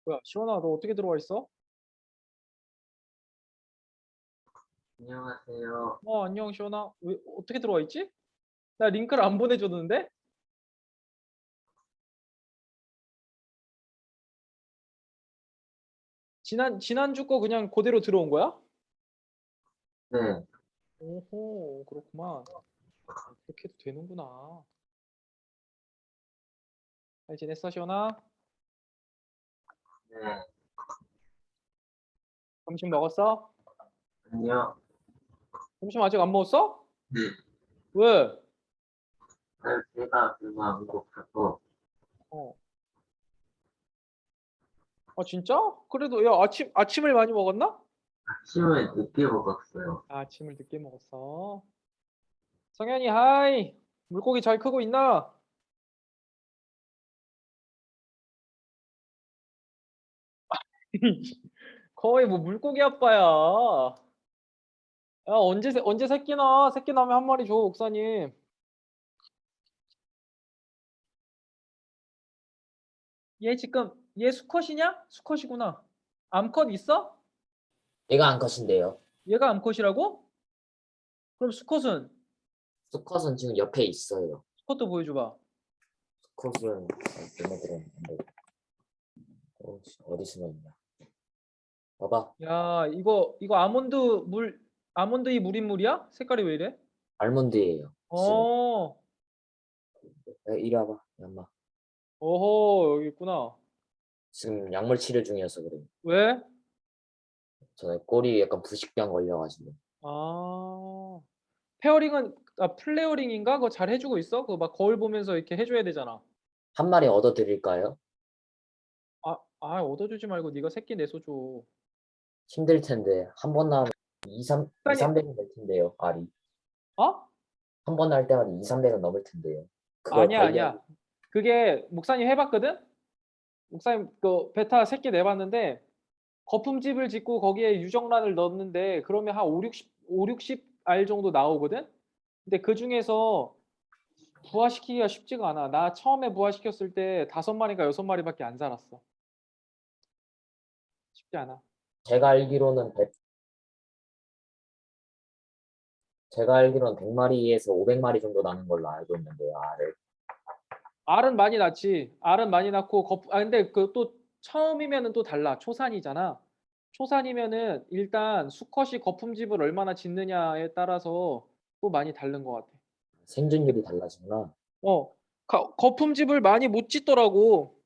뭐야, 시원아, 너 어떻게 들어와 있어? 안녕하세요. 안녕, 시원아. 왜, 어떻게 들어와 있지? 나 링크를 안 보내줬는데? 지난주 거 그냥 그대로 들어온 거야? 네, 오호, 그렇구만. 그렇게 해도 되는구나. 잘 지냈어, 시원아? 네, 점심 먹었어? 안녕. 점심 아직 안 먹었어? 네, 왜? 제가 얼마 안 고파서 어. 아, 진짜? 그래도, 야, 아침을 많이 먹었나? 아침을 늦게 먹었어요. 아, 아침을 늦게 먹었어. 성현이, 하이. 물고기 잘 크고 있나? 거의 뭐 물고기 아빠야. 야, 언제 새끼 나? 새끼 나면 한 마리 줘, 옥사님. 얘 수컷이냐? 수컷이구나. 암컷 있어? 얘가 암컷인데요. 얘가 암컷이라고? 그럼 수컷은? 수컷은 지금 옆에 있어요. 수컷도 보여줘봐. 수컷은 얘네들은 어디 숨어 있냐? 봐봐. 야, 이거 아몬드 이 물인 물이야? 색깔이 왜 이래? 알몬드예요. 지금 어, 이리 와봐. 엄마. 오호, 여기 있구나. 지금 약물 치료 중이어서 그래. 왜? 전에 꼬리 약간 부식병 걸려가지고 아, 플레어링인가? 그거 잘 해주고 있어? 그거 막 거울 보면서 이렇게 해줘야 되잖아. 한 마리 얻어 드릴까요? 얻어주지 말고 네가 새끼 내서 줘. 힘들 텐데 한 번 나오면 2, 아니, 300은 될 텐데요. 알이 어? 한 번 나올 때마다 2, 300은 넘을 텐데요. 그걸 아니야, 관리하기 아니야. 그게 목사님 해봤거든? 목사님 그 베타 새끼 내봤는데 거품집을 짓고 거기에 유정란을 넣는데 그러면 한 60알 정도 나오거든? 근데 그 중에서 부화시키기가 쉽지가 않아. 나 처음에 부화시켰을 때 5마리가 6마리밖에 안 살았어. 쉽지 않아. 제가 알기로는 제가 알기로는 100마리에서 500마리 정도 나는 걸로 알고 있는데요. 알을. 알은 많이 낳지. 알은 많이 낳고 근데 그 또 처음이면은 또 달라. 초산이잖아. 초산이면은 일단 수컷이 거품집을 얼마나 짓느냐에 따라서 또 많이 다른 것 같아. 생존율이 달라지구나. 어, 거품집을 많이 못 짓더라고.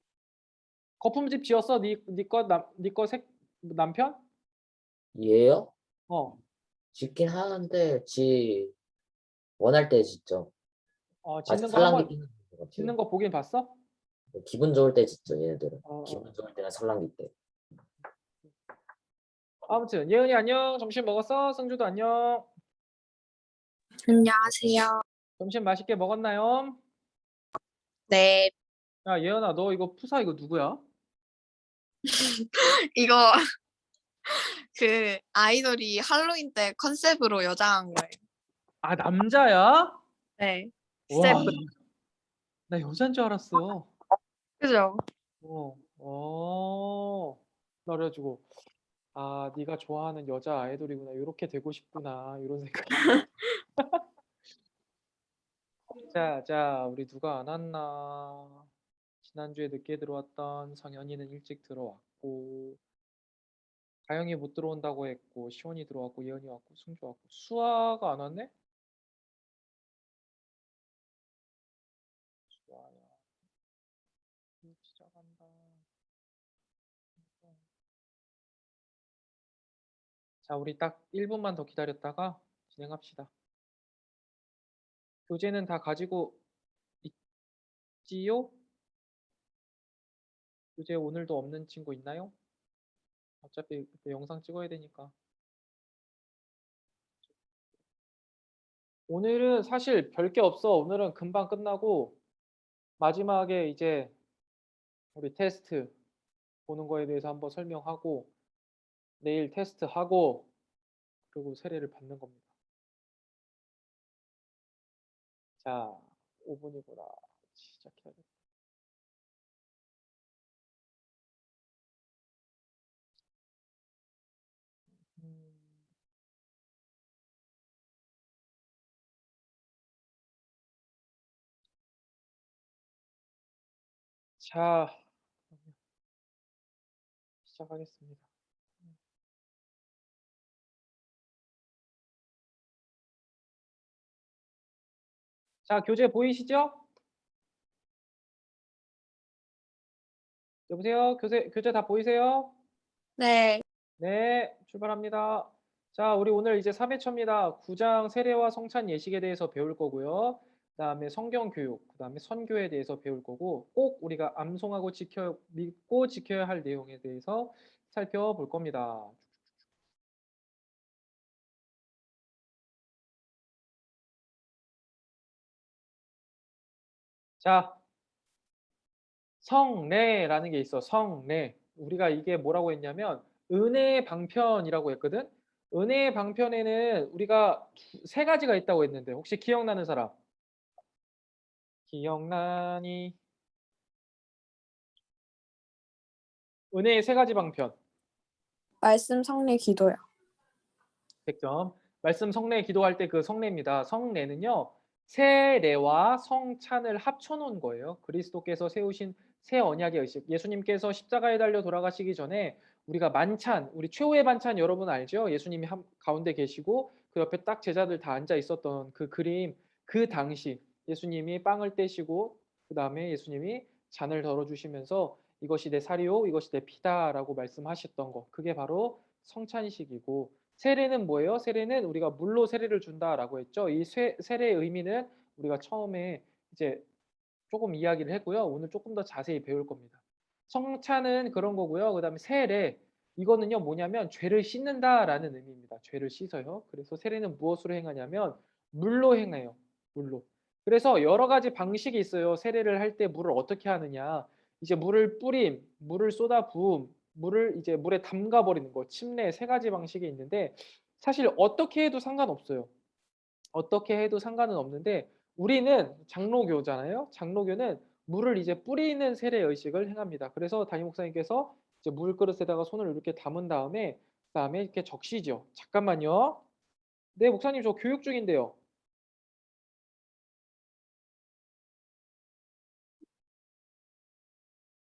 거품집 지었어? 니거 남편? 얘요? 어, 짓긴 하는데 지 원할 때 짓죠. 아직 짓는 거 산란기 한번 뛰는 것 같아요. 짓는 거 보긴 봤어? 기분 좋을 때 짓죠, 얘네들은. 어, 어. 기분 좋을 때는 산란기 때. 아무튼 예은이 안녕. 점심 먹었어? 승주도 안녕. 안녕하세요. 점심 맛있게 먹었나요? 네, 야, 예은아, 너 이거 푸사 이거 누구야? 이거 그 아이돌이 할로윈 때 컨셉으로 여장한 거예요. 아, 남자야? 네, 와, 스텝. 나 여잔 줄 알았어. 그죠? 나 그래가지고 네가 좋아하는 여자 아이돌이구나. 이렇게 되고 싶구나. 이런 생각이. 자, 우리 누가 안 왔나? 지난주에 늦게 들어왔던 성현이는 일찍 들어왔고, 가영이 못 들어온다고 했고, 시원이 들어왔고, 예은이 왔고, 승주 왔고, 수아가 안 왔네? 수아야, 시작한다. 자, 우리 딱 1분만 더 기다렸다가 진행합시다. 교재는 다 가지고 있지요? 교재 오늘도 없는 친구 있나요? 어차피 그때 영상 찍어야 되니까. 오늘은 사실 별 게 없어. 오늘은 금방 끝나고 마지막에 이제 우리 테스트 보는 거에 대해서 한번 설명하고 내일 테스트하고 그리고 세례를 받는 겁니다. 자, 5분이구나. 시작해야겠다. 자, 시작하겠습니다. 자, 교재 보이시죠? 여보세요? 교재 다 보이세요? 네. 네, 출발합니다. 자, 우리 오늘 이제 3회차입니다. 구장 세례와 성찬 예식에 대해서 배울 거고요. 그다음에 성경 교육, 그다음에 선교에 대해서 배울 거고 꼭 우리가 암송하고 믿고 지켜야 할 내용에 대해서 살펴볼 겁니다. 자, 성례라는 게 있어. 성례. 우리가 이게 뭐라고 했냐면 은혜의 방편이라고 했거든. 은혜의 방편에는 우리가 세 가지가 있다고 했는데 혹시 기억나는 사람? 기억나니? 은혜의 세 가지 방편. 말씀, 성례, 기도요. 100점. 말씀 성례 기도할 때 그 성례입니다. 성례는요. 세례와 성찬을 합쳐 놓은 거예요. 그리스도께서 세우신 새 언약의 의식. 예수님께서 십자가에 달려 돌아가시기 전에 우리가 만찬, 우리 최후의 반찬 여러분 알죠? 예수님이 가운데 계시고 그 옆에 딱 제자들 다 앉아 있었던 그 그림, 그 당시 예수님이 빵을 떼시고 그다음에 예수님이 잔을 덜어 주시면서 이것이 내 살이요, 이것이 내 피다라고 말씀하셨던 거. 그게 바로 성찬식이고 세례는 뭐예요? 세례는 우리가 물로 세례를 준다라고 했죠. 이 세례의 의미는 우리가 처음에 이제 조금 이야기를 했고요. 오늘 조금 더 자세히 배울 겁니다. 성찬은 그런 거고요. 그다음에 세례 이거는요 뭐냐면 죄를 씻는다라는 의미입니다. 죄를 씻어요. 그래서 세례는 무엇으로 행하냐면 물로 행해요. 물로. 그래서 여러 가지 방식이 있어요. 세례를 할 때 물을 어떻게 하느냐. 이제 물을 뿌림, 물을 쏟아 부음, 물을 이제 물에 담가 버리는 거. 침례 세 가지 방식이 있는데 사실 어떻게 해도 상관없어요. 어떻게 해도 상관은 없는데 우리는 장로교잖아요. 장로교는 물을 이제 뿌리는 세례 의식을 행합니다. 그래서 담임 목사님께서 이제 물그릇에다가 손을 이렇게 담은 다음에 그다음에 이렇게 적시죠. 잠깐만요. 네, 목사님 저 교육 중인데요.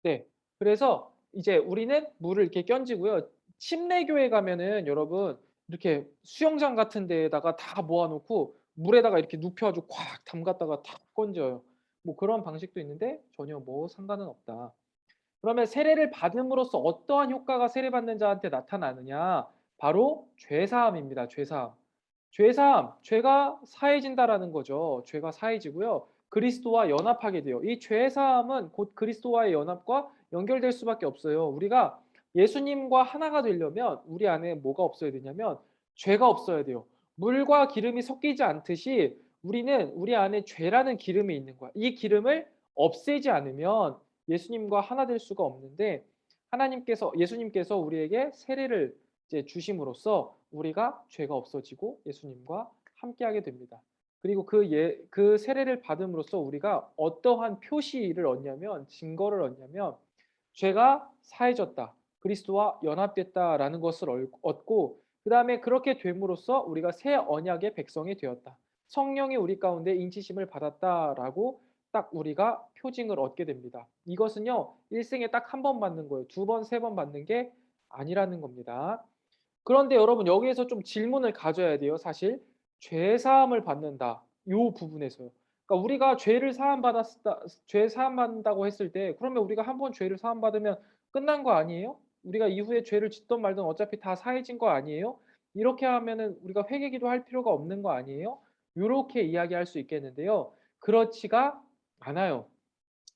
네. 그래서 이제 우리는 물을 이렇게 끼얹고요. 침례교회 가면은 여러분 이렇게 수영장 같은 데에다가 다 모아 놓고 물에다가 이렇게 눕혀 가지고 콱 담갔다가 탁 건져요. 뭐 그런 방식도 있는데 전혀 뭐 상관은 없다. 그러면 세례를 받음으로써 어떠한 효과가 세례받는 자한테 나타나느냐? 바로 죄사함입니다. 죄사함. 죄사함, 죄가 사해진다라는 거죠. 죄가 사해지고요. 그리스도와 연합하게 돼요. 이 죄사함은 곧 그리스도와의 연합과 연결될 수밖에 없어요. 우리가 예수님과 하나가 되려면 우리 안에 뭐가 없어야 되냐면 죄가 없어야 돼요. 물과 기름이 섞이지 않듯이 우리는 우리 안에 죄라는 기름이 있는 거야. 이 기름을 없애지 않으면 예수님과 하나 될 수가 없는데 예수님께서 우리에게 세례를 이제 주심으로써 우리가 죄가 없어지고 예수님과 함께하게 됩니다. 그리고 그 세례를 받음으로써 우리가 어떠한 표시를 얻냐면 증거를 얻냐면 죄가 사해졌다. 그리스도와 연합됐다라는 것을 얻고 그다음에 그렇게 됨으로써 우리가 새 언약의 백성이 되었다. 성령이 우리 가운데 인치심을 받았다라고 딱 우리가 표징을 얻게 됩니다. 이것은요. 일생에 딱 한 번 받는 거예요. 두 번, 세 번 받는 게 아니라는 겁니다. 그런데 여러분 여기에서 좀 질문을 가져야 돼요. 사실 죄 사함을 받는다. 요 부분에서요. 그러니까 우리가 죄 사함 받는다고 했을 때 그러면 우리가 한 번 죄를 사함 받으면 끝난 거 아니에요? 우리가 이후에 죄를 짓든 말든 어차피 다 사해진 거 아니에요? 이렇게 하면은 우리가 회개기도 할 필요가 없는 거 아니에요? 요렇게 이야기할 수 있겠는데요. 그렇지가 않아요.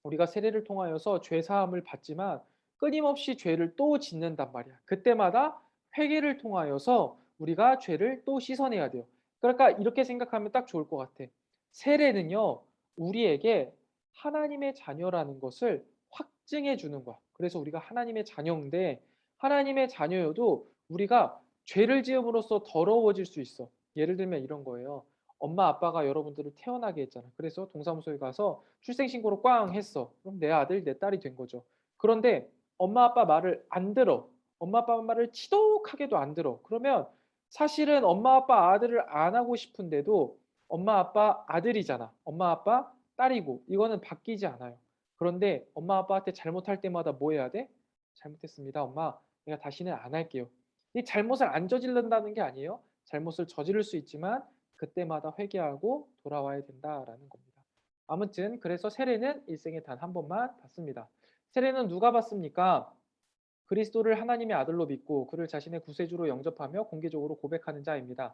우리가 세례를 통하여서 죄 사함을 받지만 끊임없이 죄를 또 짓는단 말이야. 그때마다 회개를 통하여서 우리가 죄를 또 씻어내야 돼요. 그러니까 이렇게 생각하면 딱 좋을 것 같아. 세례는요. 우리에게 하나님의 자녀라는 것을 확증해 주는 거야. 그래서 우리가 하나님의 자녀인데 하나님의 자녀여도 우리가 죄를 지음으로써 더러워질 수 있어. 예를 들면 이런 거예요. 엄마 아빠가 여러분들을 태어나게 했잖아. 그래서 동사무소에 가서 출생신고를 꽝 했어. 그럼 내 아들, 내 딸이 된 거죠. 그런데 엄마 아빠 말을 안 들어. 엄마 아빠 말을 지독하게도 안 들어. 그러면 사실은 엄마 아빠 아들을 안 하고 싶은데도 엄마 아빠 아들이잖아. 엄마 아빠 딸이고 이거는 바뀌지 않아요. 그런데 엄마 아빠한테 잘못할 때마다 뭐 해야 돼? 잘못했습니다, 엄마. 내가 다시는 안 할게요. 이 잘못을 안 저지른다는 게 아니에요. 잘못을 저지를 수 있지만 그때마다 회개하고 돌아와야 된다라는 겁니다. 아무튼 그래서 세례는 일생에 단 한 번만 받습니다. 세례는 누가 받습니까? 그리스도를 하나님의 아들로 믿고 그를 자신의 구세주로 영접하며 공개적으로 고백하는 자입니다.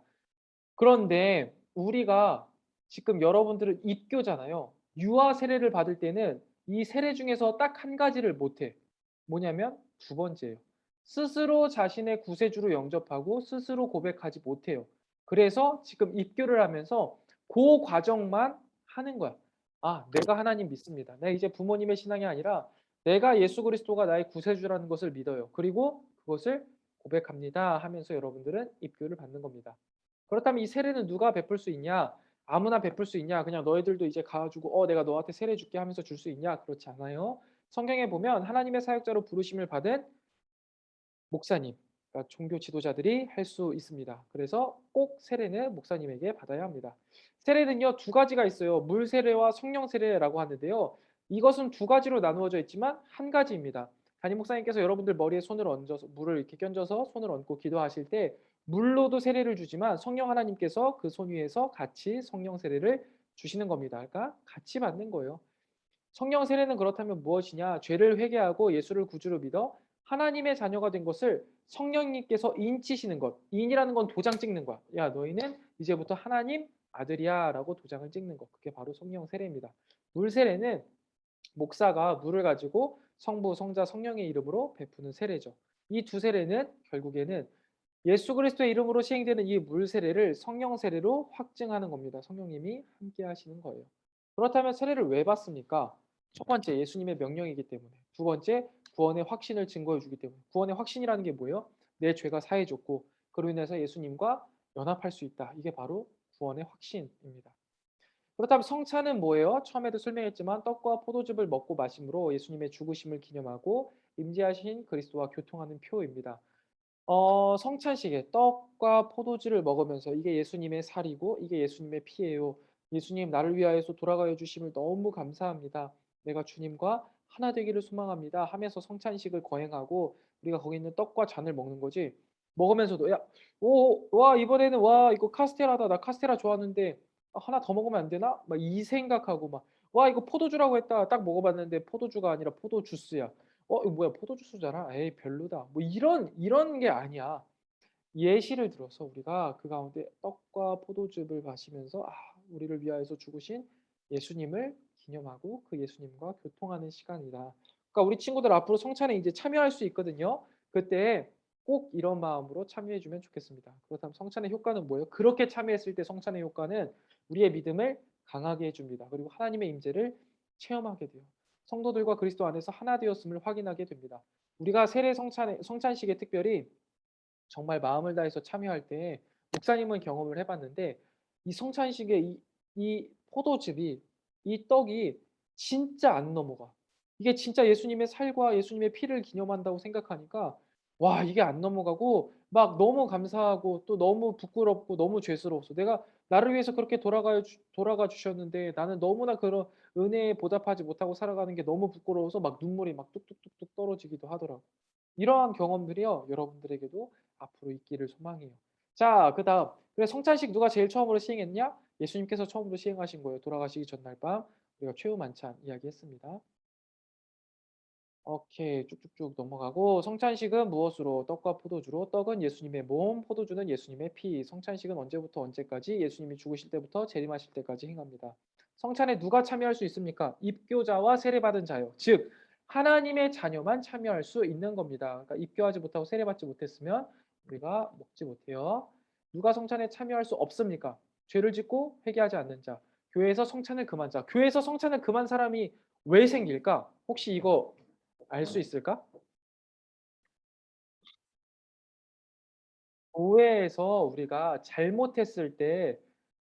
그런데 우리가 지금 여러분들은 입교잖아요. 유아 세례를 받을 때는 이 세례 중에서 딱 한 가지를 못해. 뭐냐면 두 번째예요. 스스로 자신의 구세주로 영접하고 스스로 고백하지 못해요. 그래서 지금 입교를 하면서 그 과정만 하는 거야. 아, 내가 하나님 믿습니다. 내가 이제 부모님의 신앙이 아니라 내가 예수 그리스도가 나의 구세주라는 것을 믿어요. 그리고 그것을 고백합니다 하면서 여러분들은 입교를 받는 겁니다. 그렇다면 이 세례는 누가 베풀 수 있냐? 아무나 베풀 수 있냐? 그냥 너희들도 이제 가가지고 내가 너한테 세례 줄게 하면서 줄 수 있냐? 그렇지 않아요. 성경에 보면 하나님의 사역자로 부르심을 받은 목사님, 그러니까 종교 지도자들이 할 수 있습니다. 그래서 꼭 세례는 목사님에게 받아야 합니다. 세례는요 두 가지가 있어요. 물 세례와 성령 세례라고 하는데요. 이것은 두 가지로 나누어져 있지만 한 가지입니다. 담임 목사님께서 여러분들 머리에 손을 얹어서 물을 이렇게 끼얹어서 손을 얹고 기도하실 때 물로도 세례를 주지만 성령 하나님께서 그 손 위에서 같이 성령 세례를 주시는 겁니다. 그러니까 같이 받는 거예요. 성령 세례는 그렇다면 무엇이냐? 죄를 회개하고 예수를 구주로 믿어 하나님의 자녀가 된 것을 성령님께서 인치시는 것. 인이라는 건 도장 찍는 거야. 야, 너희는 이제부터 하나님 아들이야 라고 도장을 찍는 것. 그게 바로 성령 세례입니다. 물 세례는 목사가 물을 가지고 성부, 성자, 성령의 이름으로 베푸는 세례죠. 이 두 세례는 결국에는 예수 그리스도의 이름으로 시행되는 이 물 세례를 성령 세례로 확증하는 겁니다. 성령님이 함께 하시는 거예요. 그렇다면 세례를 왜 받습니까? 첫 번째, 예수님의 명령이기 때문에. 두 번째, 구원의 확신을 증거해 주기 때문에. 구원의 확신이라는 게 뭐예요? 내 죄가 사해졌고 그로 인해서 예수님과 연합할 수 있다. 이게 바로 구원의 확신입니다. 그렇다면 성찬은 뭐예요? 처음에도 설명했지만 떡과 포도즙을 먹고 마심으로 예수님의 죽으심을 기념하고 임재하신 그리스도와 교통하는 표입니다. 성찬식에 떡과 포도주를 먹으면서 이게 예수님의 살이고 이게 예수님의 피예요. 예수님 나를 위하여서 돌아가여 주심을 너무 감사합니다. 내가 주님과 하나 되기를 소망합니다 하면서 성찬식을 거행하고 우리가 거기 있는 떡과 잔을 먹는 거지. 먹으면서도 와 이번에는 와 이거 카스테라다. 나 카스테라 좋아하는데 하나 더 먹으면 안 되나? 막 이 생각하고 막 와 이거 포도주라고 했다. 딱 먹어봤는데 포도주가 아니라 포도 주스야. 이거 뭐야 포도 주스잖아. 에이 별로다. 뭐 이런 게 아니야. 예시를 들어서 우리가 그 가운데 떡과 포도즙을 마시면서 우리를 위하여서 죽으신 예수님을 기념하고 그 예수님과 교통하는 시간이다. 그러니까 우리 친구들 앞으로 성찬에 이제 참여할 수 있거든요. 그때 꼭 이런 마음으로 참여해 주면 좋겠습니다. 그렇다면 성찬의 효과는 뭐예요? 그렇게 참여했을 때 성찬의 효과는 우리의 믿음을 강하게 해줍니다. 그리고 하나님의 임재를 체험하게 돼요. 성도들과 그리스도 안에서 하나 되었음을 확인하게 됩니다. 우리가 세례 성찬식에 특별히 정말 마음을 다해서 참여할 때 목사님은 경험을 해봤는데 이 성찬식에 이 포도즙이 이 떡이 진짜 안 넘어가. 이게 진짜 예수님의 살과 예수님의 피를 기념한다고 생각하니까 와 이게 안 넘어가고 막 너무 감사하고 또 너무 부끄럽고 너무 죄스러웠어. 내가 나를 위해서 그렇게 돌아가 주셨는데 나는 너무나 그런 은혜에 보답하지 못하고 살아가는 게 너무 부끄러워서 막 눈물이 막 뚝뚝뚝뚝 떨어지기도 하더라고. 이러한 경험들이요 여러분들에게도 앞으로 있기를 소망해요. 자, 그다음 그래 성찬식 누가 제일 처음으로 시행했냐? 예수님께서 처음으로 시행하신 거예요. 돌아가시기 전날 밤 우리가 최후 만찬 이야기했습니다. 오케이 쭉쭉쭉 넘어가고 성찬식은 무엇으로? 떡과 포도주로. 떡은 예수님의 몸, 포도주는 예수님의 피. 성찬식은 언제부터 언제까지? 예수님이 죽으실 때부터 재림하실 때까지 행합니다. 성찬에 누가 참여할 수 있습니까? 입교자와 세례받은 자요. 즉 하나님의 자녀만 참여할 수 있는 겁니다. 그러니까 입교하지 못하고 세례받지 못했으면 우리가 먹지 못해요. 누가 성찬에 참여할 수 없습니까? 죄를 짓고 회개하지 않는 자. 교회에서 성찬을 금한 자. 교회에서 성찬을 금한 사람이 왜 생길까? 혹시 이거 알 수 있을까? 교회에서 우리가 잘못했을 때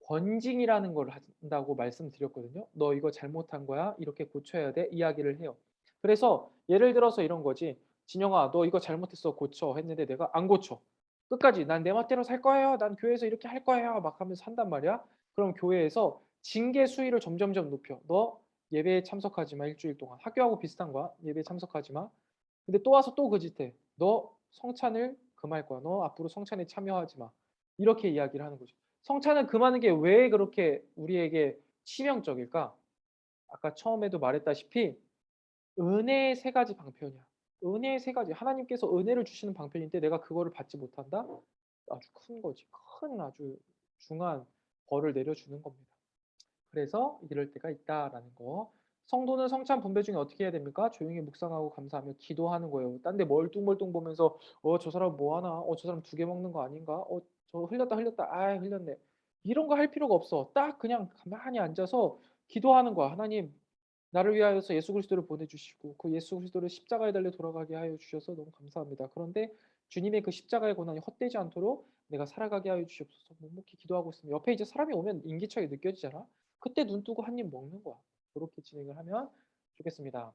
권징이라는 걸 한다고 말씀드렸거든요. 너 이거 잘못한 거야. 이렇게 고쳐야 돼. 이야기를 해요. 그래서 예를 들어서 이런 거지. 진영아, 너 이거 잘못했어. 고쳐. 했는데 내가 안 고쳐. 끝까지 난 내 멋대로 살 거예요. 난 교회에서 이렇게 할 거예요. 막 하면서 한단 말이야. 그럼 교회에서 징계 수위를 점점점 높여. 너 예배에 참석하지 마 일주일 동안. 학교하고 비슷한 거야. 예배에 참석하지 마. 근데 또 와서 또 그 짓 해. 너 성찬을 금할 거야. 너 앞으로 성찬에 참여하지 마. 이렇게 이야기를 하는 거죠. 성찬을 금하는 게 왜 그렇게 우리에게 치명적일까? 아까 처음에도 말했다시피 은혜의 세 가지 방편이야. 은혜의 세 가지. 하나님께서 은혜를 주시는 방편인데 내가 그거를 받지 못한다? 아주 큰 거지. 큰 아주 중한 벌을 내려주는 겁니다. 그래서 이럴 때가 있다라는 거. 성도는 성찬 분배 중에 어떻게 해야 됩니까? 조용히 묵상하고 감사하며 기도하는 거예요. 딴 데 멀뚱멀뚱 보면서 저 사람 뭐 하나? 저 사람 2개 먹는 거 아닌가? 저 흘렸다. 아, 흘렸네. 이런 거 할 필요가 없어. 딱 그냥 가만히 앉아서 기도하는 거야. 하나님, 나를 위하여서 예수 그리스도를 보내주시고 그 예수 그리스도를 십자가에 달려 돌아가게 하여 주셔서 너무 감사합니다. 그런데 주님의 그 십자가의 고난이 헛되지 않도록 내가 살아가게 하여 주시옵소서. 묵묵히 기도하고 있으면 옆에 이제 사람이 오면 인기척이 느껴지잖아. 그때 눈 뜨고 한 입 먹는 거야. 그렇게 진행을 하면 좋겠습니다.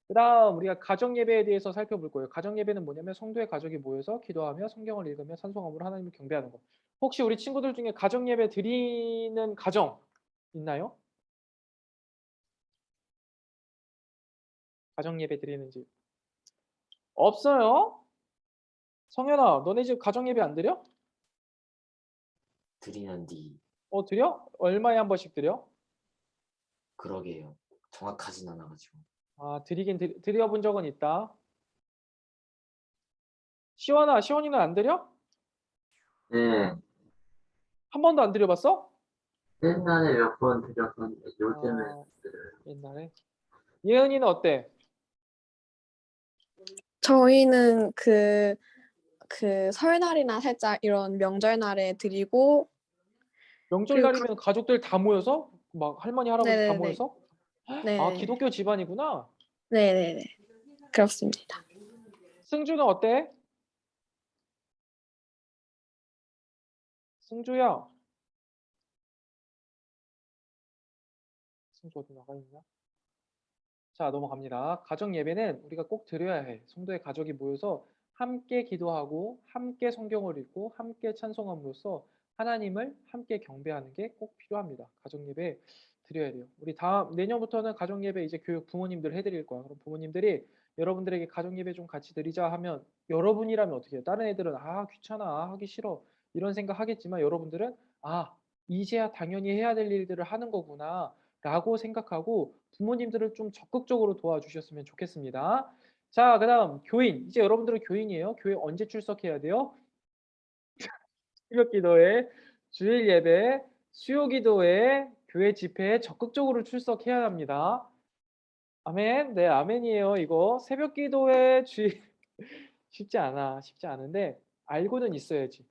그다음 우리가 가정 예배에 대해서 살펴볼 거예요. 가정 예배는 뭐냐면 성도의 가족이 모여서 기도하며 성경을 읽으며 찬송함으로 하나님을 경배하는 거. 혹시 우리 친구들 중에 가정 예배 드리는 가정 있나요? 가정 예배 드리는 집 없어요? 성현아, 너네 집 가정 예배 안 드려? 드리는디. 드려? 얼마에 한 번씩 드려? 그러게요. 정확하진 않아가지고. 드리긴 드려본 적은 있다. 시원아, 시원이는 안 드려? 네, 한 번도 안 드려봤어? 옛날에 몇 번 드렸었는데 요즘은 아, 옛날에. 예은이는 어때? 저희는 그 설날이나 살짝 이런 명절날에 드리고 그리고 명절날이면 가족들 다 모여서 막 할머니 할아버지 다 네네네. 모여서 네. 기독교 집안이구나. 네네네. 그렇습니다. 승주는 어때? 승주야. 승주 어디 나가 있냐? 자, 넘어갑니다. 가정 예배는 우리가 꼭 드려야 해. 성도의 가족이 모여서 함께 기도하고 함께 성경을 읽고 함께 찬송함으로써 하나님을 함께 경배하는 게 꼭 필요합니다. 가정 예배 드려야 돼요. 우리 다음 내년부터는 가정 예배 이제 교육 부모님들 해드릴 거야. 그럼 부모님들이 여러분들에게 가정 예배 좀 같이 드리자 하면 여러분이라면 어떻게 해요? 다른 애들은 귀찮아, 하기 싫어 이런 생각 하겠지만 여러분들은 이제야 당연히 해야 될 일들을 하는 거구나. 라고 생각하고 부모님들을 좀 적극적으로 도와주셨으면 좋겠습니다. 자, 그다음 교인. 이제 여러분들은 교인이에요. 교회 언제 출석해야 돼요? 새벽 기도회, 주일 예배, 수요 기도회, 교회 집회에 적극적으로 출석해야 합니다. 아멘. 네, 아멘이에요. 이거 새벽 기도회 주일 쉽지 않아. 쉽지 않은데 알고는 있어야지.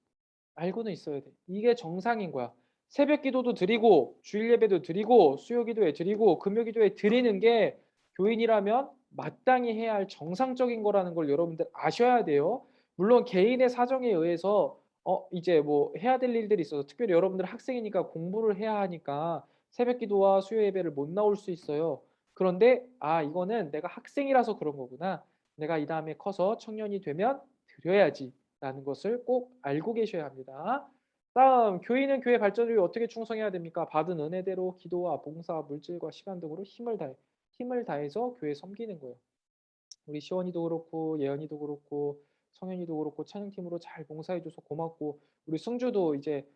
알고는 있어야 돼. 이게 정상인 거야. 새벽 기도도 드리고 주일 예배도 드리고 수요 기도에 드리고 금요 기도에 드리는 게 교인이라면 마땅히 해야 할 정상적인 거라는 걸 여러분들 아셔야 돼요. 물론 개인의 사정에 의해서 이제 뭐 해야 될 일들이 있어서 특별히 여러분들 학생이니까 공부를 해야 하니까 새벽 기도와 수요 예배를 못 나올 수 있어요. 그런데 이거는 내가 학생이라서 그런 거구나. 내가 이 다음에 커서 청년이 되면 드려야지. 라는 것을 꼭 알고 계셔야 합니다. 다음, 교인은 교회 발전을 위해 어떻게 충성해야 됩니까? 받은 은혜대로 기도와 봉사, 물질과 시간 등으로 힘을 다해서 교회 섬기는 거예요. 우리 시원이도 그렇고 예언이도 그렇고 성현이도 그렇고 찬양팀으로 잘 봉사해줘서 고맙고 우리 승주도 이제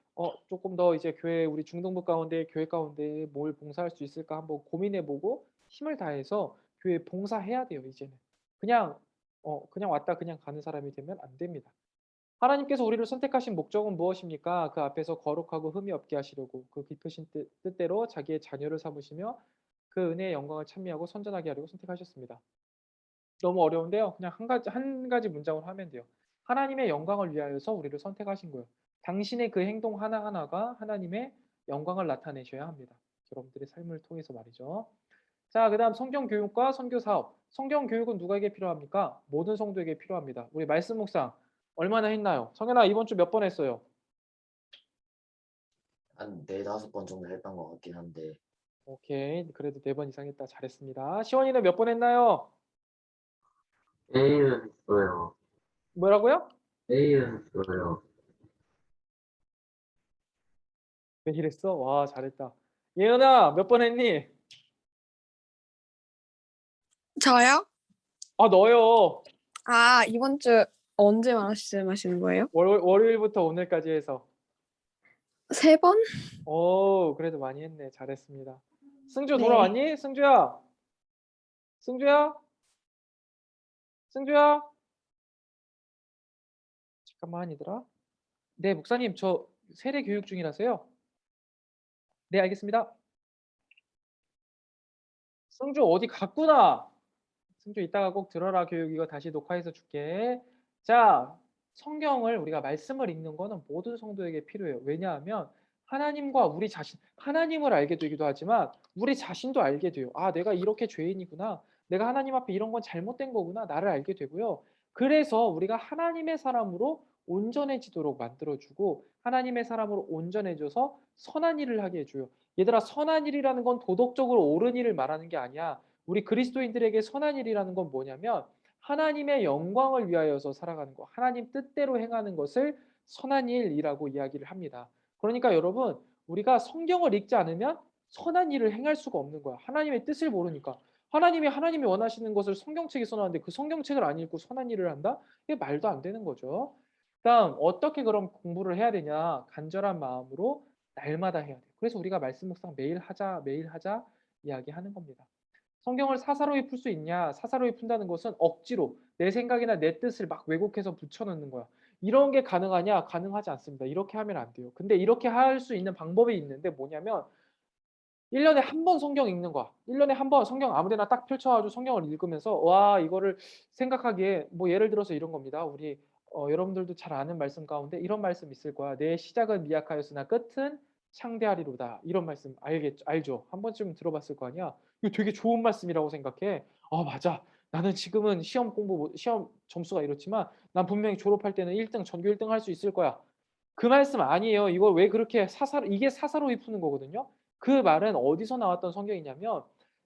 조금 더 이제 교회 우리 중등부 가운데 교회 가운데 뭘 봉사할 수 있을까 한번 고민해보고 힘을 다해서 교회 봉사해야 돼요. 이제는 그냥 왔다 그냥 가는 사람이 되면 안 됩니다. 하나님께서 우리를 선택하신 목적은 무엇입니까? 그 앞에서 거룩하고 흠이 없게 하시려고 그 깊으신 뜻대로 자기의 자녀를 삼으시며 그 은혜의 영광을 찬미하고 선전하게 하려고 선택하셨습니다. 너무 어려운데요. 그냥 한 가지 문장으로 하면 돼요. 하나님의 영광을 위하여서 우리를 선택하신 거예요. 당신의 그 행동 하나하나가 하나님의 영광을 나타내셔야 합니다. 여러분들의 삶을 통해서 말이죠. 자, 그다음 성경 교육과 선교 사업. 성경 교육은 누구에게 필요합니까? 모든 성도에게 필요합니다. 우리 말씀 묵상 얼마나 했나요? 성현아, 이번 주 몇 번 했어요? 한 4-5번 정도 했던 것 같긴 한데 오케이. 그래도 4번 이상 했다. 잘했습니다. 시원이는 몇 번 했나요? 내일은 했어요. 뭐라고요? 내일은 했어요. 매일 했어? 와, 잘했다. 예은아, 몇 번 했니? 저요? 아, 너요. 아, 이번 주 언제 말씀하시는 거예요? 월요일부터 오늘까지 해서. 3번? 오, 그래도 많이 했네. 잘했습니다. 승주 네. 돌아왔니? 승주야. 승주야. 승주야. 잠깐만 얘들아. 네, 목사님 저 세례 교육 중이라서요. 네, 알겠습니다. 승주 어디 갔구나. 승주 이따가 꼭 들어라. 교육 이거 다시 녹화해서 줄게. 자, 성경을 우리가 말씀을 읽는 거는 모든 성도에게 필요해요. 왜냐하면 하나님과 우리 자신, 하나님을 알게 되기도 하지만 우리 자신도 알게 돼요. 아, 내가 이렇게 죄인이구나. 내가 하나님 앞에 이런 건 잘못된 거구나. 나를 알게 되고요. 그래서 우리가 하나님의 사람으로 온전해지도록 만들어주고 하나님의 사람으로 온전해져서 선한 일을 하게 해줘요. 얘들아, 선한 일이라는 건 도덕적으로 옳은 일을 말하는 게 아니야. 우리 그리스도인들에게 선한 일이라는 건 뭐냐면 하나님의 영광을 위하여서 살아가는 거, 하나님 뜻대로 행하는 것을 선한 일이라고 이야기를 합니다. 그러니까 여러분, 우리가 성경을 읽지 않으면 선한 일을 행할 수가 없는 거야. 하나님의 뜻을 모르니까. 하나님이 원하시는 것을 성경책에 써놨는데 그 성경책을 안 읽고 선한 일을 한다? 이게 말도 안 되는 거죠. 다음, 어떻게 그럼 공부를 해야 되냐? 간절한 마음으로 날마다 해야 돼. 그래서 우리가 말씀 묵상 매일 하자 이야기하는 겁니다. 성경을 사사로이 풀 수 있냐? 사사로이 푼다는 것은 억지로 내 생각이나 내 뜻을 막 왜곡해서 붙여넣는 거야. 이런 게 가능하냐? 가능하지 않습니다. 이렇게 하면 안 돼요. 근데 이렇게 할 수 있는 방법이 있는데 뭐냐면 1년에 한 번 성경 읽는 거야. 1년에 한 번 성경 아무 데나 딱 펼쳐가지고 성경을 읽으면서 와 이거를 생각하기에 뭐 예를 들어서 이런 겁니다. 우리 여러분들도 잘 아는 말씀 가운데 이런 말씀 있을 거야. 내 시작은 미약하였으나 끝은 창대하리로다. 이런 말씀 알죠? 한 번쯤 들어봤을 거 아니야. 이거 되게 좋은 말씀이라고 생각해. 맞아. 나는 지금은 시험 점수가 이렇지만 난 분명히 졸업할 때는 1등, 전교 1등 할 수 있을 거야. 그 말씀 아니에요. 이걸 왜 그렇게 이게 사사로이 푸는 거거든요. 그 말은 어디서 나왔던 성경이냐면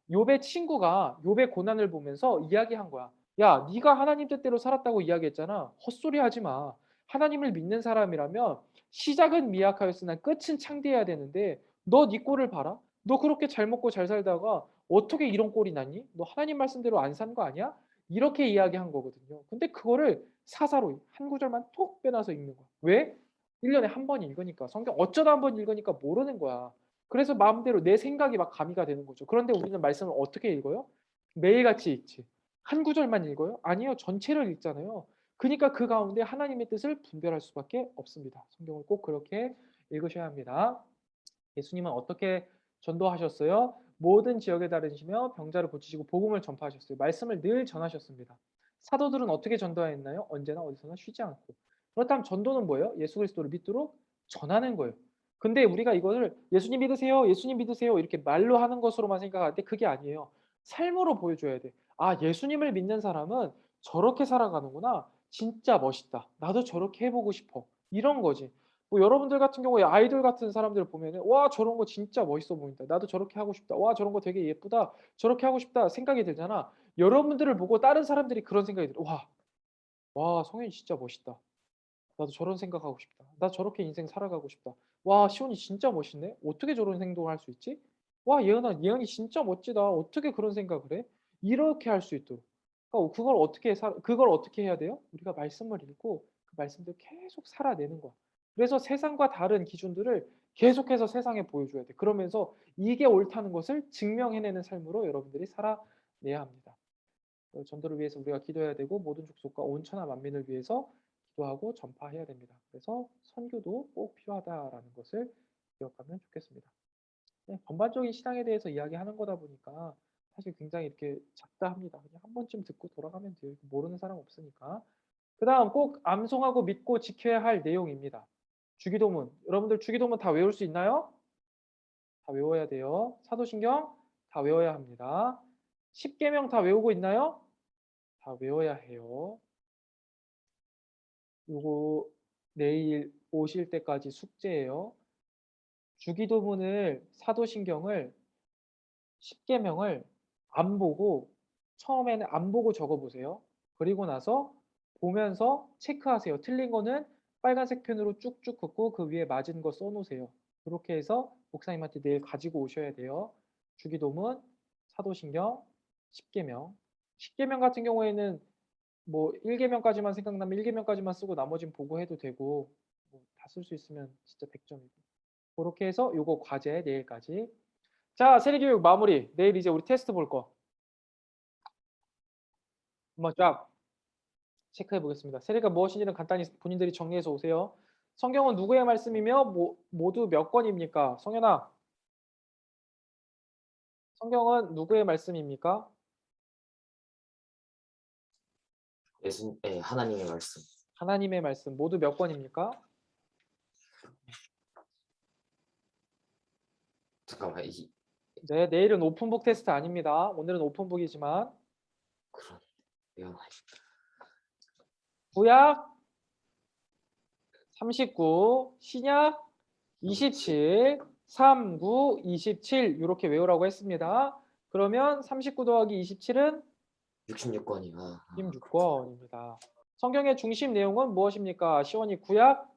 욥의 친구가 욥의 고난을 보면서 이야기한 거야. 야, 네가 하나님 뜻대로 살았다고 이야기했잖아. 헛소리 하지 마. 하나님을 믿는 사람이라면 시작은 미약하였으나 끝은 창대해야 되는데 너 네 꼴을 봐라. 너 그렇게 잘 먹고 잘 살다가 어떻게 이런 꼴이 났니? 너 하나님 말씀대로 안 산 거 아니야? 이렇게 이야기한 거거든요. 근데 그거를 사사로이 한 구절만 톡 빼놔서 읽는 거야. 왜? 1년에 한 번 읽으니까 성경 어쩌다 한 번 읽으니까 모르는 거야. 그래서 마음대로 내 생각이 막 가미가 되는 거죠. 그런데 우리는 말씀을 어떻게 읽어요? 매일같이 읽지. 한 구절만 읽어요? 아니요. 전체를 읽잖아요. 그러니까 그 가운데 하나님의 뜻을 분별할 수밖에 없습니다. 성경을 꼭 그렇게 읽으셔야 합니다. 예수님은 어떻게 전도하셨어요? 모든 지역에 다니시며 병자를 고치시고 복음을 전파하셨어요. 말씀을 늘 전하셨습니다. 사도들은 어떻게 전도했나요? 언제나 어디서나 쉬지 않고. 그렇다면 전도는 뭐예요? 예수 그리스도를 믿도록 전하는 거예요. 근데 우리가 이거를 예수님 믿으세요, 예수님 믿으세요 이렇게 말로 하는 것으로만 생각할 때 그게 아니에요. 삶으로 보여줘야 돼. 아, 예수님을 믿는 사람은 저렇게 살아가는구나. 진짜 멋있다. 나도 저렇게 해보고 싶어. 이런 거지. 뭐 여러분들 같은 경우에 아이돌 같은 사람들 보면은 와 저런 거 진짜 멋있어 보인다. 나도 저렇게 하고 싶다. 와 저런 거 되게 예쁘다. 저렇게 하고 싶다 생각이 들잖아. 여러분들을 보고 다른 사람들이 그런 생각이 들어. 와 성현이 진짜 멋있다. 나도 저런 생각하고 싶다. 나 저렇게 인생 살아가고 싶다. 와 시온이 진짜 멋있네. 어떻게 저런 행동을 할 수 있지? 와 예은이 진짜 멋지다. 어떻게 그런 생각을 해? 이렇게 할 수 있도록. 그러니까 그걸 어떻게 해야 돼요? 우리가 말씀을 읽고 그 말씀들 계속 살아내는 거야. 그래서 세상과 다른 기준들을 계속해서 세상에 보여줘야 돼. 그러면서 이게 옳다는 것을 증명해내는 삶으로 여러분들이 살아내야 합니다. 전도를 위해서 우리가 기도해야 되고 모든 족속과 온 천하 만민을 위해서 기도하고 전파해야 됩니다. 그래서 선교도 꼭 필요하다라는 것을 기억하면 좋겠습니다. 네, 전반적인 신앙에 대해서 이야기하는 거다 보니까 사실 굉장히 이렇게 작다 합니다. 그냥 한 번쯤 듣고 돌아가면 돼요. 모르는 사람 없으니까. 그 다음 꼭 암송하고 믿고 지켜야 할 내용입니다. 주기도문. 여러분들 주기도문 다 외울 수 있나요? 다 외워야 돼요. 사도신경 다 외워야 합니다. 10계명 다 외우고 있나요? 다 외워야 해요. 요거 내일 오실 때까지 숙제예요. 주기도문을 사도신경을 10계명을 안 보고 처음에는 안 보고 적어 보세요. 그리고 나서 보면서 체크하세요. 틀린 거는 빨간색 펜으로 쭉쭉 긋고 그 위에 맞은 거 써놓으세요. 그렇게 해서 목사님한테 내일 가지고 오셔야 돼요. 주기도문, 사도신경, 10계명 10계명 같은 경우에는 뭐 1계명까지만 생각나면 1계명까지만 쓰고 나머지는 보고해도 되고 뭐 다 쓸 수 있으면 진짜 100점이고. 그렇게 해서 요거 과제 내일까지. 자, 세리교육 마무리. 내일 이제 우리 테스트 볼 거. 한번 쫙 체크해 보겠습니다. 세리가 무엇인지는 간단히 본인들이 정리해서 오세요. 성경은 누구의 말씀이며 모두 몇 권입니까? 성현아. 성경은 누구의 말씀입니까? 하나님의 말씀. 하나님의 말씀. 모두 몇 권입니까? 잠깐만, 네, 내일은 오픈북 테스트 아닙니다. 오늘은 오픈북이지만 그런 미안해. 구약 39, 신약 27, 39, 27 이렇게 외우라고 했습니다. 그러면 39 더하기 27은 66권이야. 16권입니다. 성경의 중심 내용은 무엇입니까? 시원이 구약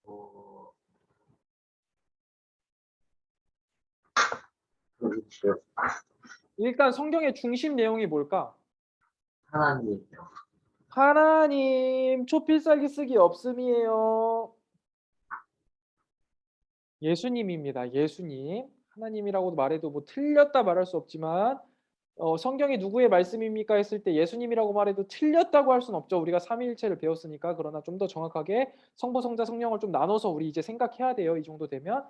어, 그리고 일단 성경의 중심 내용이 뭘까? 하나님이요. 하나님 초필살기 쓰기 없음이에요. 예수님입니다. 예수님. 하나님이라고도 말해도 뭐 틀렸다 말할 수 없지만 성경이 누구의 말씀입니까 했을 때 예수님이라고 말해도 틀렸다고 할 수는 없죠. 우리가 삼위일체를 배웠으니까. 그러나 좀 더 정확하게 성부, 성자, 성령을 좀 나눠서 우리 이제 생각해야 돼요. 이 정도 되면.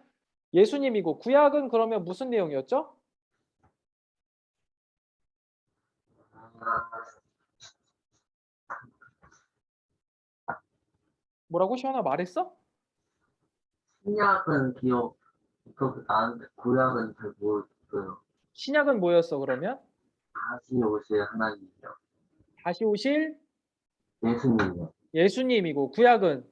예수님이고 구약은 그러면 무슨 내용이었죠? 아, 뭐라고 시원아 말했어? 신약은 기억 있어서 나는데 구약은 잘 모르겠어요. 신약은 뭐였어 그러면? 다시 오실 하나님이요. 다시 오실 예수님이요. 예수님이고 구약은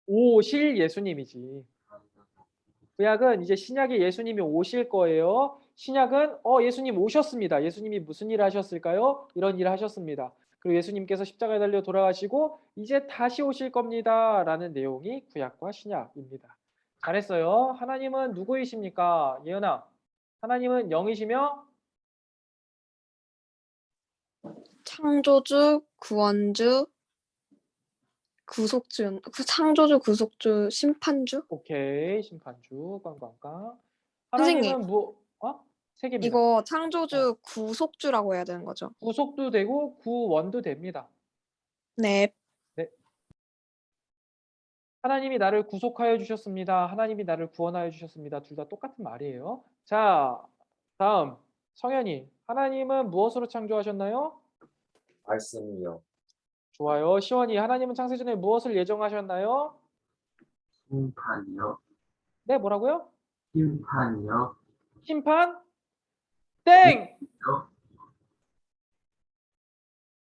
오실 예수님이지. 구약은 이제 신약에 예수님이 오실 거예요. 신약은 예수님 오셨습니다. 예수님이 무슨 일을 하셨을까요? 이런 일을 하셨습니다. 그리고 예수님께서 십자가에 달려 돌아가시고 이제 다시 오실 겁니다. 라는 내용이 구약과 신약입니다. 잘했어요. 하나님은 누구이십니까? 예은아. 하나님은 영이시며 창조주, 구원주, 구속주, 창조주, 구속주, 심판주. 오케이. 심판주. 꽝꽝꽝. 선생님, 하나님은 세 개입니다. 이거 창조주, 구속주라고 해야 되는 거죠? 구속도 되고 구원도 됩니다. 네. 네. 하나님이 나를 구속하여 주셨습니다. 하나님이 나를 구원하여 주셨습니다. 둘 다 똑같은 말이에요. 자, 다음 성현이. 하나님은 무엇으로 창조하셨나요? 말씀이요. 좋아요. 시원이. 하나님은 창세 전에 무엇을 예정하셨나요? 심판이요. 네, 뭐라고요? 심판이요. 심판? 땡! 요.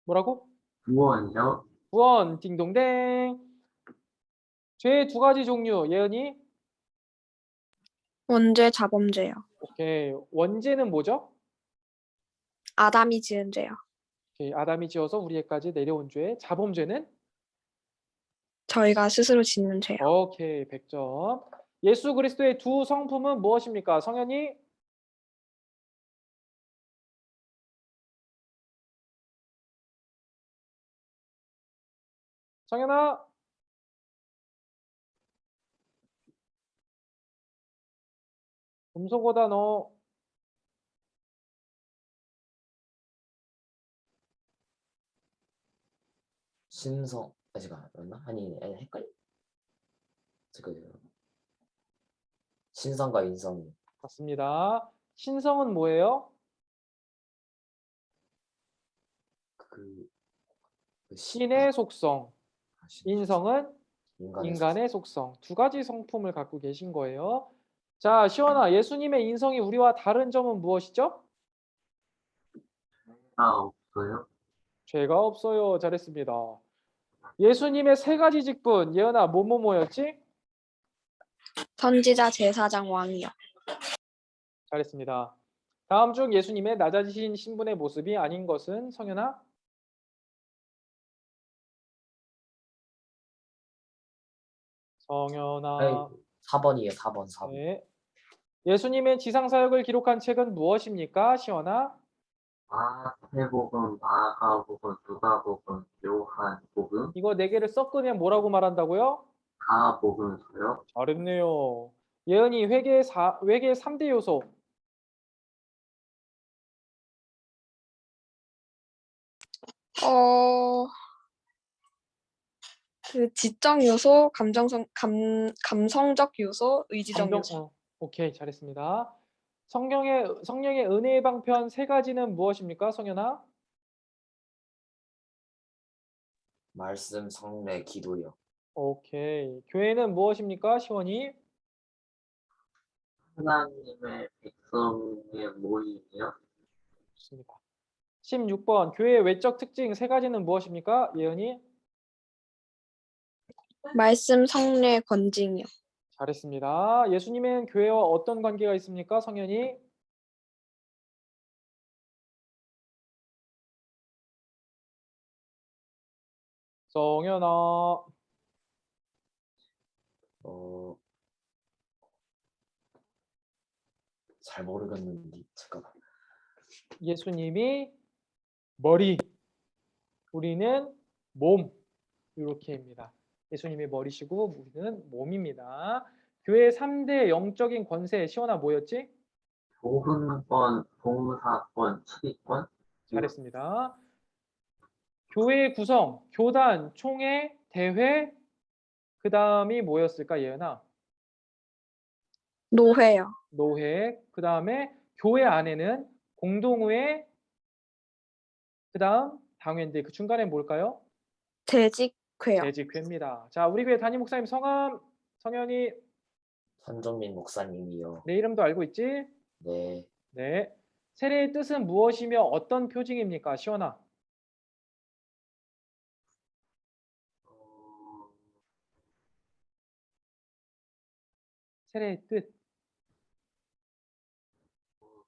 뭐라고? 구원이요. 구원. 딩동댕. 죄의 두 가지 종류. 예은이. 원죄, 자범죄요. 오케이. 원죄는 뭐죠? 아담이 지은 죄요. 오케이. 아담이 지어서 우리에까지 내려온 죄. 자범죄는? 저희가 스스로 짓는 죄요. 오케이. 100점. 예수 그리스도의 두 성품은 무엇입니까? 성현이? 성현아? 금속어다 너. 신성, 맞나? 아니, 헷갈려. 신성과 인성이. 맞습니다. 신성은 뭐예요? 그 신의 속성. 신- 인성은 인간의 인간의 속성. 두 가지 성품을 갖고 계신 거예요. 자, 시원아. 예수님의 인성이 우리와 다른 점은 무엇이죠? 다 없어요. 죄가 없어요. 잘했습니다. 예수님의 세 가지 직분. 예은아, 뭐였지? 선지자, 제사장, 왕이요. 잘했습니다. 다음 중 예수님의 낮아지신 신분의 모습이 아닌 것은 성현아? 성현아. 4번이에요. 4번. 네. 예수님의 지상 사역을 기록한 책은 무엇입니까? 시원아. 마태복음, 마가복음, 누가복음, 요한복음, 이거 네 개를 섞으면 뭐라고 말한다고요? 사복음서요. 잘했네요. 예은이 회계 3대 요소. 어, 그 지적 요소, 감성적 요소, 의지적 요소. 오케이, 잘했습니다. 성령의 은혜의 방편 세 가지는 무엇입니까, 성현아? 말씀, 성례, 기도요. 오케이. 교회는 무엇입니까, 시원이? 하나님의 백성의 모임이요. 좋습니다. 16번. 교회의 외적 특징 세 가지는 무엇입니까, 예은이? 말씀, 성례, 권징이요. 잘했습니다. 예수님은 교회와 어떤 관계가 있습니까, 성현이? 성현아. 어, 잘 모르겠는데 잠깐만. 예수님이 머리, 우리는 몸. 이렇게입니다. 예수님이 머리시고 우리는 몸입니다. 교회의 3대 영적인 권세, 시원아 뭐였지? 교훈권, 봉사권, 치리권. 잘했습니다. 교회의 구성, 교단, 총회, 대회, 그 다음이 뭐였을까, 예은아? 노회요. 노회, 그 다음에 교회 안에는 공동회, 그 다음 당회인데 그 중간에 뭘까요? 재직회요. 재직회입니다. 자, 우리 교회 담임 목사님 성함, 성현이 선정민 목사님이요. 내 이름도 알고 있지? 네, 네. 세례의 뜻은 무엇이며 어떤 표징입니까, 시원아? 어, 세례의 뜻.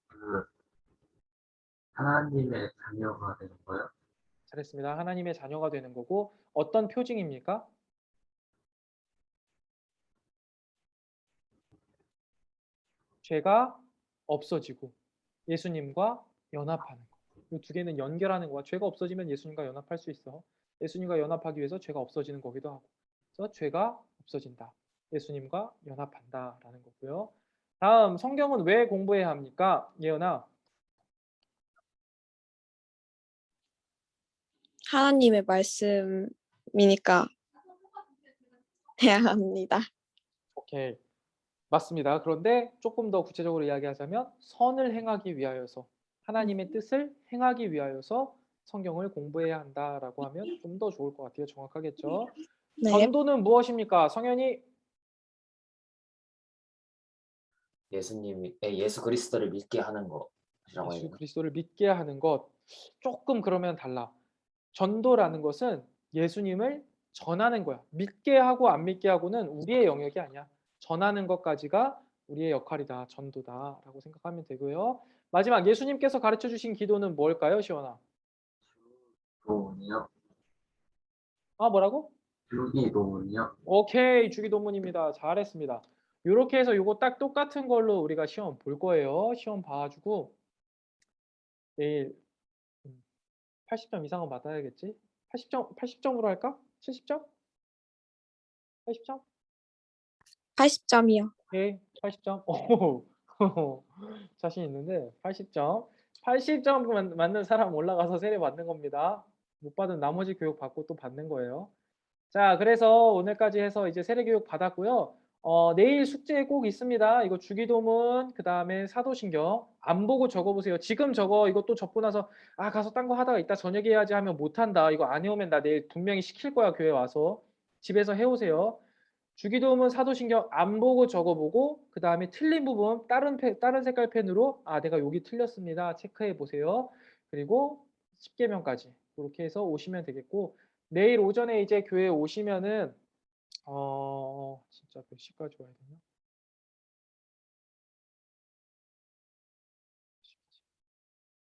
그 하나님의 자녀가 되는 거요. 잘했습니다. 하나님의 자녀가 되는 거고 어떤 표징입니까? 죄가 없어지고 예수님과 연합하는 거. 이 두 개는 연결하는 거야. 죄가 없어지면 예수님과 연합할 수 있어. 예수님과 연합하기 위해서 죄가 없어지는 거기도 하고. 그래서 죄가 없어진다. 예수님과 연합한다라는 거고요. 다음 성경은 왜 공부해야 합니까? 예언아. 하나님의 말씀이니까 해야 합니다. 오케이. 맞습니다. 그런데 조금 더 구체적으로 이야기하자면 선을 행하기 위하여서 하나님의 뜻을 행하기 위하여서 성경을 공부해야 한다라고 하면 좀 더 좋을 것 같아요. 정확하겠죠? 네. 전도는 무엇입니까? 성현이 예수 그리스도를 믿게 하는 것이라고 해야 예수 되나? 그리스도를 믿게 하는 것 조금 그러면 달라. 전도라는 것은 예수님을 전하는 거야. 믿게 하고 안 믿게 하고는 우리의 영역이 아니야. 전하는 것까지가 우리의 역할이다. 전도다라고 생각하면 되고요. 마지막 예수님께서 가르쳐 주신 기도는 뭘까요, 시원아? 주기도문이요. 아, 뭐라고? 주기도문이요. 오케이, 주기도문입니다. 잘했습니다. 이렇게 해서 이거 딱 똑같은 걸로 우리가 시험 볼 거예요. 시험 봐가지고 내일 80점 이상은 받아야겠지? 80점으로 할까? 70점? 80점? 80점이요. 오케이, 80점. 오, 자신 있는데 80점. 80점 맞는 사람 올라가서 세례 받는 겁니다. 못 받은 나머지 교육 받고 또 받는 거예요. 자, 그래서 오늘까지 해서 이제 세례 교육 받았고요. 내일 숙제 꼭 있습니다. 이거 주기도문, 그 다음에 사도신경 안 보고 적어보세요. 지금 적어. 이거 또 적고 나서 가서 딴 거 하다가 이따 저녁에 해야지 하면 못한다. 이거 안 해오면 나 내일 분명히 시킬 거야. 교회 와서. 집에서 해오세요. 주기도문, 사도신경 안 보고 적어보고 그 다음에 틀린 부분 다른 색깔 펜으로 내가 여기 틀렸습니다. 체크해 보세요. 그리고 10개명까지 그렇게 해서 오시면 되겠고 내일 오전에 이제 교회 오시면은 진짜 몇 시까지 와야 되나?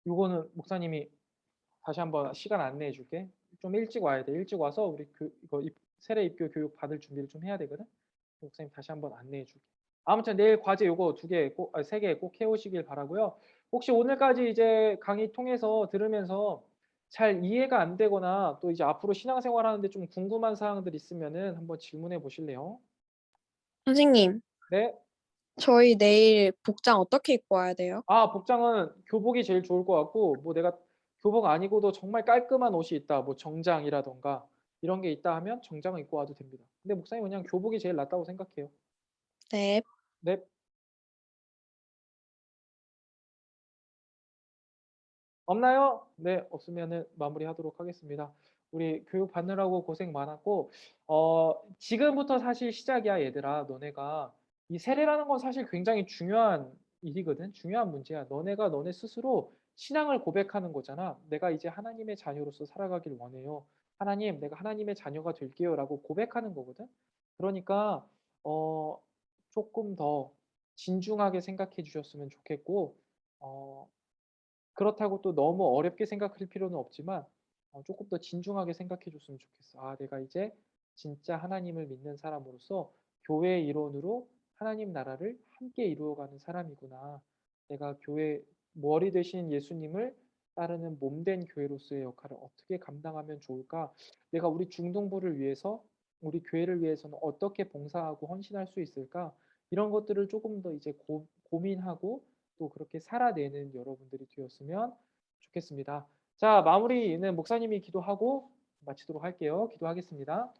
요거는 목사님이 다시 한번 시간 안내해 줄게. 좀 일찍 와야 돼. 일찍 와서 우리 이거 세례 입교 교육 받을 준비를 좀 해야 되거든. 목사님 다시 한번 안내해 줄게. 아무튼 내일 과제 요거 2개 꼭, 3개 꼭 해오시길 바라고요. 혹시 오늘까지 이제 강의 통해서 들으면서 잘 이해가 안 되거나 또 이제 앞으로 신앙생활 하는데 좀 궁금한 사항들 있으면은 한번 질문해 보실래요? 선생님, 네. 저희 내일 복장 어떻게 입고 와야 돼요? 복장은 교복이 제일 좋을 것 같고 뭐 내가 교복 아니고도 정말 깔끔한 옷이 있다. 뭐 정장이라던가 이런 게 있다 하면 정장을 입고 와도 됩니다. 근데 목사님 그냥 교복이 제일 낫다고 생각해요. 네. 네. 없나요? 네, 없으면은 마무리하도록 하겠습니다. 우리 교육 받느라고 고생 많았고 지금부터 사실 시작이야, 얘들아. 너네가 이 세례라는 건 사실 굉장히 중요한 일이거든. 중요한 문제야. 너네가 너네 스스로 신앙을 고백하는 거잖아. 내가 이제 하나님의 자녀로서 살아가길 원해요. 하나님, 내가 하나님의 자녀가 될게요라고 고백하는 거거든. 그러니까 어 조금 더 진중하게 생각해 주셨으면 좋겠고 어 그렇다고 또 너무 어렵게 생각할 필요는 없지만 조금 더 진중하게 생각해 줬으면 좋겠어. '아 내가 이제 진짜 하나님을 믿는 사람으로서 교회의 일원으로 하나님 나라를 함께 이루어가는 사람이구나. 내가 교회 머리 되신 예수님을 따르는 몸된 교회로서의 역할을 어떻게 감당하면 좋을까? 내가 우리 중동부를 위해서 우리 교회를 위해서는 어떻게 봉사하고 헌신할 수 있을까?' 이런 것들을 조금 더 이제 고민하고 또 그렇게 살아내는 여러분들이 되었으면 좋겠습니다. 자, 마무리는 목사님이 기도하고 마치도록 할게요. 기도하겠습니다.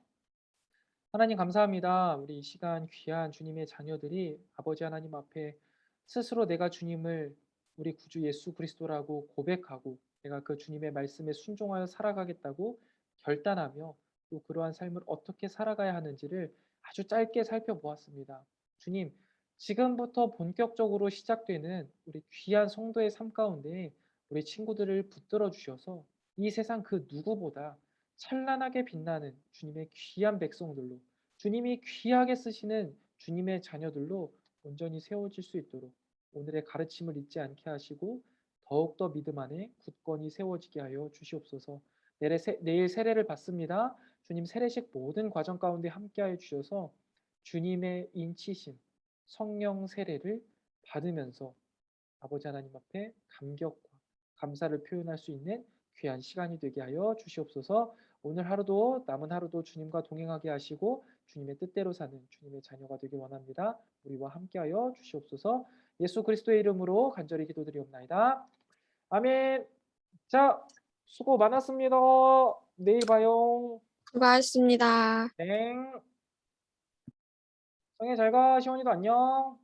하나님 감사합니다. 우리 이 시간 귀한 주님의 자녀들이 아버지 하나님 앞에 스스로 내가 주님을 우리 구주 예수 그리스도라고 고백하고 내가 그 주님의 말씀에 순종하여 살아가겠다고 결단하며 또 그러한 삶을 어떻게 살아가야 하는지를 아주 짧게 살펴보았습니다. 주님, 지금부터 본격적으로 시작되는 우리 귀한 성도의 삶 가운데 우리 친구들을 붙들어 주셔서 이 세상 그 누구보다 찬란하게 빛나는 주님의 귀한 백성들로 주님이 귀하게 쓰시는 주님의 자녀들로 온전히 세워질 수 있도록 오늘의 가르침을 잊지 않게 하시고 더욱더 믿음 안에 굳건히 세워지게 하여 주시옵소서. 내일 세례를 받습니다. 주님 세례식 모든 과정 가운데 함께하여 주셔서 주님의 인치심, 성령 세례를 받으면서 아버지 하나님 앞에 감격과 감사를 표현할 수 있는 귀한 시간이 되게 하여 주시옵소서. 오늘 하루도 남은 하루도 주님과 동행하게 하시고 주님의 뜻대로 사는 주님의 자녀가 되길 원합니다. 우리와 함께하여 주시옵소서. 예수 그리스도의 이름으로 간절히 기도드리옵나이다. 아멘. 자, 수고 많았습니다. 내일 봐요. 수고하셨습니다. 네. 성혜 잘 가. 시원이도 안녕.